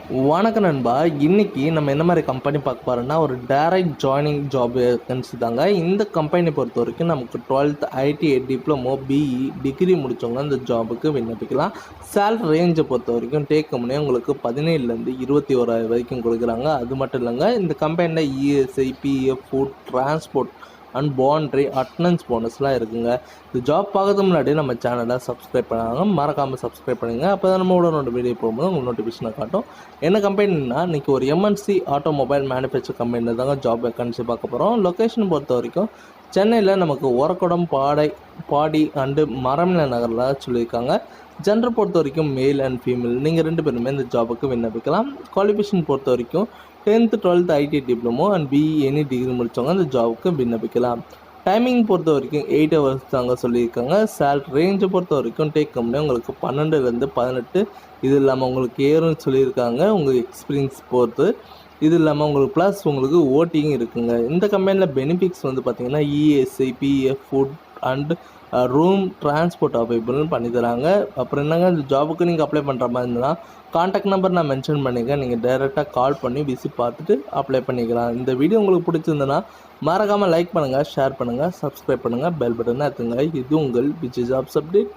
வணக்கம் நண்பா. இன்றைக்கி நம்ம என்ன மாதிரி கம்பெனி பார்க்க போகிறோம்னா, ஒரு டைரக்ட் ஜாயினிங் ஜாப் வேகன்சி தாங்க. இந்த கம்பெனி பொறுத்த வரைக்கும் நமக்கு 12th IT diploma BE degree முடித்தவங்க இந்த ஜாபுக்கு விண்ணப்பிக்கலாம். சேலரி ரேஞ்சை பொறுத்த வரைக்கும் டேக் கம்பெனி உங்களுக்கு 17லேருந்து 21,000 வரைக்கும் கொடுக்குறாங்க. அது மட்டும் இல்லைங்க, இந்த கம்பெனியில் ESI, PF, food, transport and pantry attendance போனஸ்லாம் இருக்குங்க. இந்த ஜாப் பார்க்கறதுக்கு முன்னாடி நம்ம சேனலை சப்ஸ்கிரைப் பண்ணாங்க, மறக்காமல் சப்ஸ்கிரைப் பண்ணுங்கள். அப்போ தான் நம்மளோட வீடியோ போகும்போது உங்களுக்கு நோட்டிஃபிகேஷனை காட்டும். என்ன கம்பெனின்னா, இன்றைக்கி ஒரு எம்என்சி ஆட்டோமொபைல் மேனுஃபேக்சர் கம்பெனியில் தாங்க ஜாப் வேகன்சி பார்க்க போகிறோம். லொக்கேஷன் பொறுத்த வரைக்கும் சென்னையில் நமக்கு ஒரக்குடம், பாடி அண்டு மரமில நகரில் சொல்லியிருக்காங்க. ஜெண்டர் பொறுத்த வரைக்கும் மேல் அண்ட் ஃபீமேல் நீங்கள் 2 பேருமே இந்த ஜாபுக்கு விண்ணப்பிக்கலாம். குவாலிஃபிகேஷன் பொறுத்த வரைக்கும் 10th 12th IT diploma and BE any degree முடித்தவங்க அந்த ஜாபுக்கு விண்ணப்பிக்கலாம். டைமிங் பொறுத்த வரைக்கும் 8 hours தாங்க சொல்லியிருக்காங்க. சேலரி ரேஞ்சை பொறுத்த வரைக்கும் டேக் கம்பெனி உங்களுக்கு 12லேருந்து 18, இது இல்லாமல் உங்களுக்கு ஏறும்னு சொல்லியிருக்காங்க உங்கள் எக்ஸ்பீரியன்ஸ் பொறுத்து. இது இல்லாமல் உங்களுக்கு ப்ளஸ் உங்களுக்கு ஓட்டிங் இருக்குங்க. இந்த கம்பெனியில் பெனிஃபிட்ஸ் பார்த்திங்கன்னா ESI, PF, food and room transport அவைலபிள்னு பண்ணி தராங்க. அப்புறம் என்னங்க, இந்த ஜாபுக்கு நீங்கள் அப்ளை பண்ணுற மாதிரி இருந்தால் கான்டாக்ட் நம்பர் நான் மென்ஷன் பண்ணிக்கிறேன். நீங்கள் டைரெக்டாக கால் பண்ணி விசிட் பார்த்துட்டு அப்ளை பண்ணிக்கலாம். இந்த வீடியோ உங்களுக்கு பிடிச்சிருந்ததுன்னா மறக்காமல் லைக் பண்ணுங்கள், ஷேர் பண்ணுங்கள், சப்ஸ்கிரைப் பண்ணுங்கள், பெல் பட்டனை அழுத்துங்க. இது உங்கள் ஜாப்ஸ் அப்டேட்.